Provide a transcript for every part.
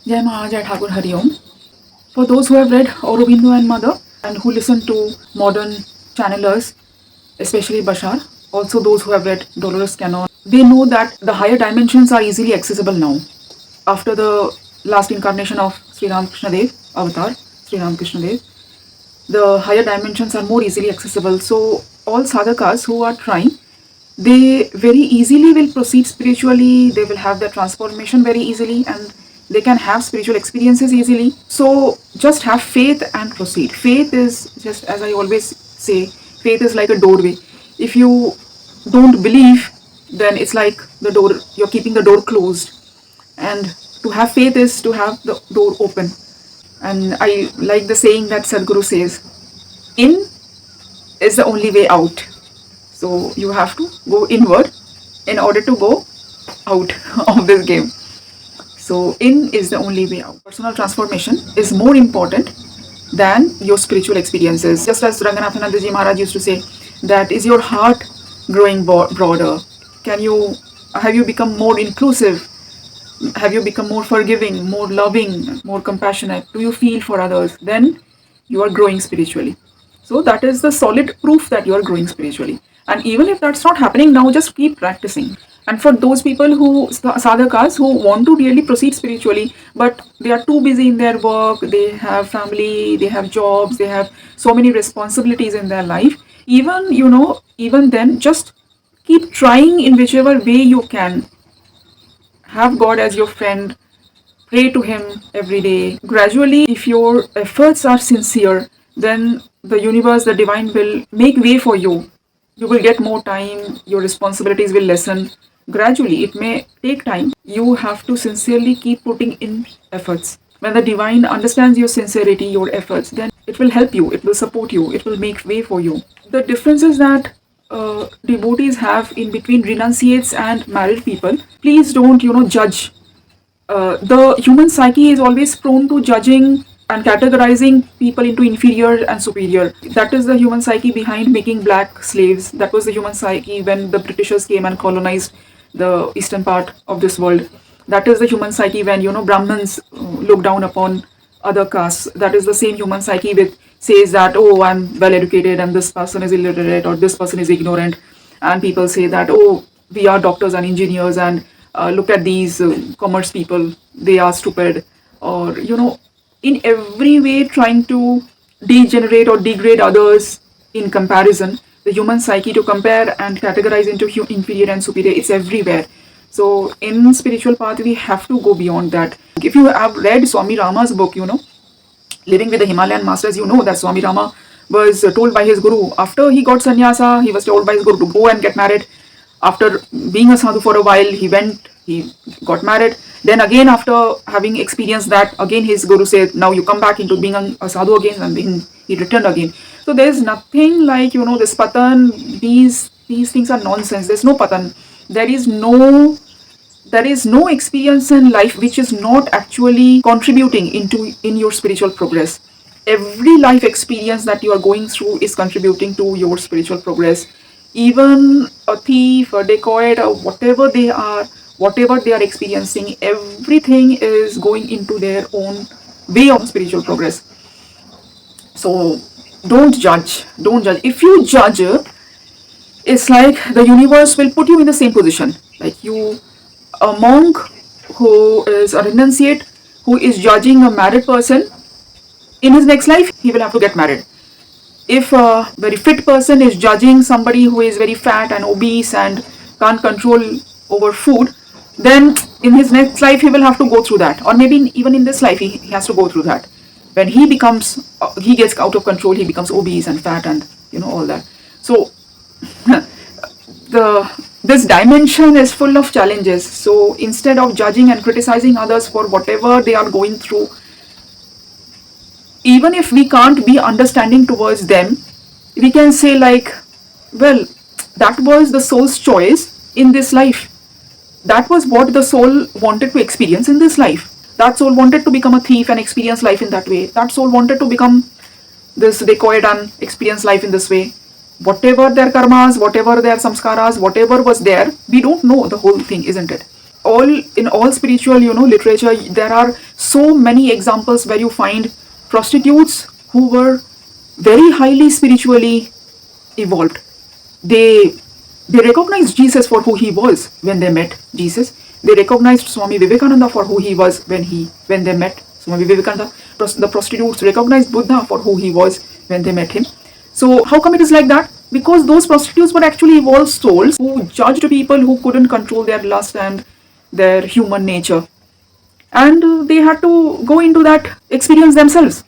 Jai Maha, Jai Thakur, Hari Om. For those who have read Aurobindo and Mother and who listen to modern channelers, especially Bashar, also those who have read Dolores Cannon, they know that the higher dimensions are easily accessible now. After the last incarnation of Sri Ramakrishna Dev, Avatar, Sri Ramakrishna Dev, the higher dimensions are more easily accessible. So all sadhakas who are trying, they very easily will proceed spiritually, they will have their transformation very easily, and they can have spiritual experiences easily. So just have faith and proceed. Faith is just, as I always say, faith is like a doorway. If you don't believe, then it's like the door, you're keeping the door closed. And to have faith is to have the door open. And I like the saying that Sadhguru says, in is the only way out. So you have to go inward in order to go out of this game. So in is the only way out. Personal transformation is more important than your spiritual experiences. Just as Ranganathananda Ji Maharaj used to say, that is your heart growing broader? Have you become more inclusive? Have you become more forgiving, more loving, more compassionate? Do you feel for others? Then you are growing spiritually. So that is the solid proof that you are growing spiritually. And even if that's not happening now, just keep practicing. And for those people sadhakas who want to really proceed spiritually, but they are too busy in their work, they have family, they have jobs, they have so many responsibilities in their life, even then, just keep trying in whichever way you can. Have God as your friend, pray to Him every day. Gradually, if your efforts are sincere, then the universe, the divine will make way for you. You will get more time, your responsibilities will lessen. Gradually, it may take time. You have to sincerely keep putting in efforts. When the divine understands your sincerity, your efforts, then it will help you, it will support you, it will make way for you. The difference is that devotees have in between renunciates and married people. Please don't, judge. The human psyche is always prone to judging and categorizing people into inferior and superior. That is the human psyche behind making black slaves. That was the human psyche when the Britishers came and colonized the eastern part of this world. That is the human psyche when, Brahmins look down upon other castes. That is the same human psyche which says that, oh, I'm well educated and this person is illiterate or this person is ignorant. And people say that, oh, we are doctors and engineers and look at these commerce people, they are stupid. Or, in every way trying to degenerate or degrade others in comparison. The human psyche to compare and categorize into inferior and superior, it's everywhere. So in spiritual path, we have to go beyond that. If you have read Swami Rama's book, Living with the Himalayan Masters, you know that Swami Rama was told by his guru, after he got sannyasa, he was told by his guru to go and get married. After being a sadhu for a while, he got married. Then again, after having experienced that, again his guru said, now you come back into being a sadhu again, and then he returned again. So there is nothing like, this patan, these things are nonsense. There's no patan. There is no experience in life which is not actually contributing in your spiritual progress. Every life experience that you are going through is contributing to your spiritual progress. Even a thief, a dacoit, or whatever they are experiencing, everything is going into their own way of spiritual progress. So don't judge. If you judge, it's like the universe will put you in the same position. Like a monk who is a renunciate, who is judging a married person, in his next life, he will have to get married. If a very fit person is judging somebody who is very fat and obese and can't control over food, then in his next life, he will have to go through that. Or maybe even in this life, he has to go through that. When he gets out of control, he becomes obese and fat and, all that. So, this dimension is full of challenges. So instead of judging and criticizing others for whatever they are going through, even if we can't be understanding towards them, we can say like, well, that was the soul's choice in this life. That was what the soul wanted to experience in this life. That soul wanted to become a thief and experience life in that way. That soul wanted to become this dacoit and experience life in this way. Whatever their karmas, whatever their samskaras, whatever was there, we don't know the whole thing, isn't it? all spiritual, literature, there are so many examples where you find prostitutes who were very highly spiritually evolved. They they recognized Jesus for who he was when they met Jesus. They recognized Swami Vivekananda for who he was when they met Swami Vivekananda. The prostitutes recognized Buddha for who he was when they met him. So how come it is like that? Because those prostitutes were actually evolved souls who judged people who couldn't control their lust and their human nature, and they had to go into that experience themselves,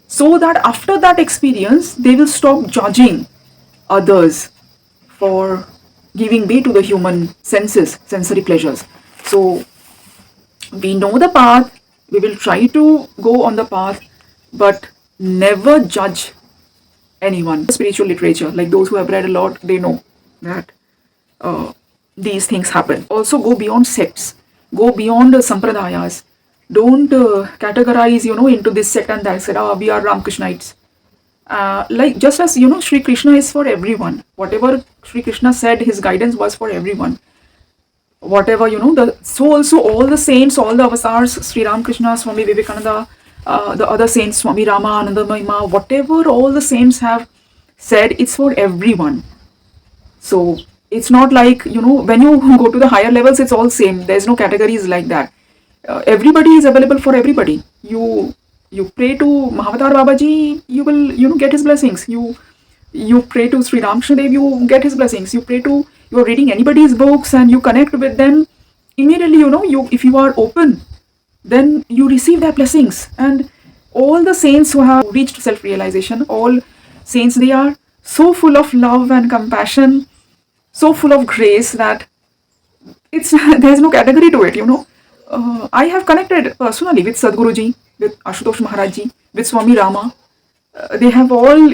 so that after that experience they will stop judging others for giving way to the human senses, sensory pleasures. So we know the path, we will try to go on the path, but never judge anyone. Spiritual literature, like those who have read a lot, they know that these things happen. Also, go beyond sects, go beyond sampradayas. Don't categorize, into this sect and that sect. We are Ramakrishnites. Like just as Sri Krishna is for everyone. Whatever Sri Krishna said, his guidance was for everyone. Whatever so also all the saints, all the avatars, Sri Ramakrishna, Swami Vivekananda, the other saints, Swami Rama, Ananda Mahima, whatever all the saints have said, it's for everyone. So it's not like when you go to the higher levels, it's all same. There's no categories like that. Everybody is available for everybody. You pray to Mahavatar Babaji, you will get his blessings. You pray to Sri Ramakrishna Dev, you get his blessings. You are reading anybody's books and you connect with them, immediately if you are open, then you receive their blessings. And all the saints who have reached self-realization, all saints, they are so full of love and compassion, so full of grace that it's there's no category to it. I have connected personally with Sadhguruji, with Ashutosh Maharajji, with Swami Rama. They have all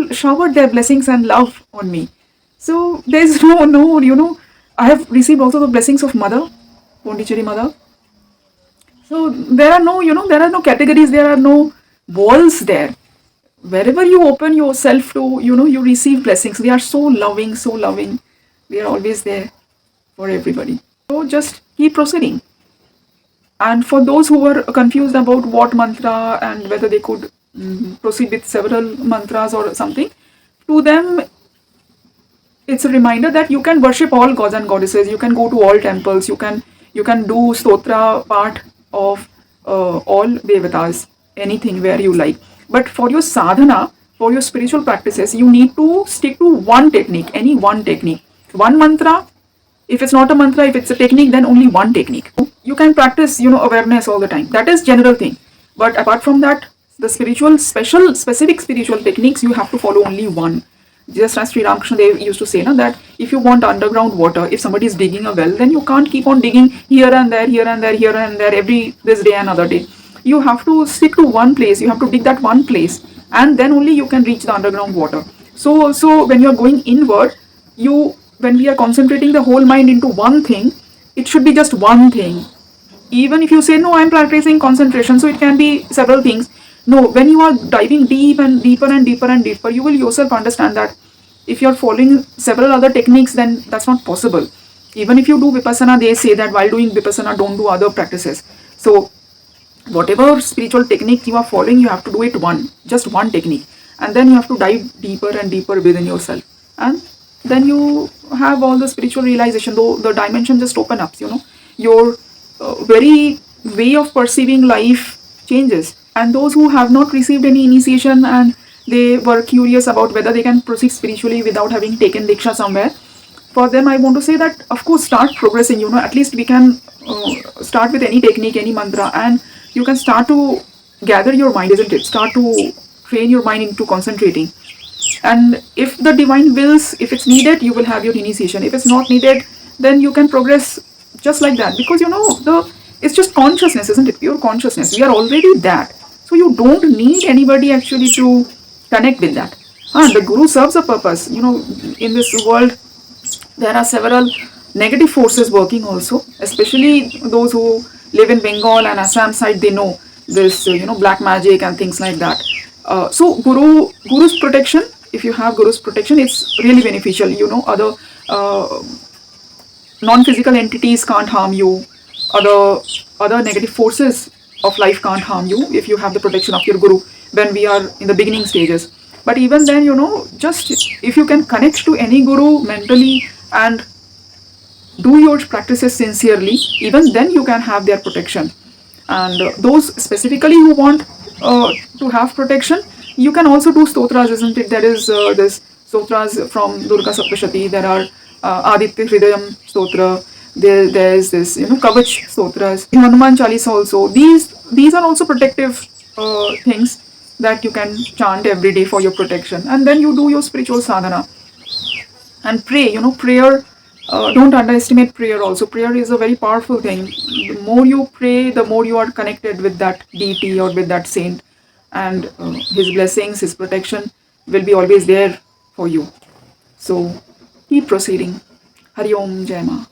showered their blessings and love on me. So there's no, I have received also the blessings of Mother, Pondicherry Mother. So there are no categories, there are no walls there. Wherever you open yourself to, you receive blessings. They are so loving, so loving. They are always there for everybody. So just keep proceeding. And for those who were confused about what mantra and whether they could proceed with several mantras or something, to them it's a reminder that you can worship all gods and goddesses. You can go to all temples. You can do stotra part of all devatas, anything where you like. But for your sadhana, for your spiritual practices, you need to stick to one technique, any one technique, one mantra. If it's not a mantra, if it's a technique, then only one technique. You can practice, awareness all the time. That is general thing. But apart from that, the specific spiritual techniques, you have to follow only one. Just as Sri Ramakrishna Dev used to say, that if you want underground water, if somebody is digging a well, then you can't keep on digging here and there, here and there, here and there, this day and other day. You have to stick to one place. You have to dig that one place, and then only you can reach the underground water. So also when you are going inward, when we are concentrating the whole mind into one thing, it should be just one thing. Even if you say, no, I'm practicing concentration, so it can be several things. No, when you are diving deep and deeper and deeper and deeper, you will yourself understand that if you're following several other techniques, then that's not possible. Even if you do Vipassana, they say that while doing Vipassana, don't do other practices. So whatever spiritual technique you are following, you have to do it just one technique. And then you have to dive deeper and deeper within yourself. And then you have all the spiritual realization, though the dimension just open up, your very way of perceiving life changes. And those who have not received any initiation and they were curious about whether they can proceed spiritually without having taken Diksha somewhere, for them I want to say that, of course, start progressing. At least we can start with any technique, any mantra, and you can start to gather your mind, isn't it? Start to train your mind into concentrating. And if the divine wills, if it's needed, you will have your initiation. If it's not needed, then you can progress just like that. Because it's just consciousness, isn't it? Pure consciousness. We are already that. So you don't need anybody actually to connect with that. The Guru serves a purpose. In this world, there are several negative forces working also, especially those who live in Bengal and Assam side, they know this, black magic and things like that. So Guru's protection, if you have Guru's protection, it's really beneficial. Other non-physical entities can't harm you, other negative forces of life can't harm you if you have the protection of your guru when we are in the beginning stages. But even then, just if you can connect to any guru mentally and do your practices sincerely, even then you can have their protection. And those specifically who want to have protection, you can also do stotras, isn't it? There is this stotras from Durga Saptashati. There are Aditya Hridayam stotra. There is this Kavach stotras, Hanuman Chalisa also. These are also protective things that you can chant every day for your protection. And then you do your spiritual sadhana and pray. Prayer, don't underestimate prayer also. Prayer is a very powerful thing. The more you pray, the more you are connected with that deity or with that saint, and his blessings, his protection will be always there for you. So keep proceeding. Hari Om, Jai Ma.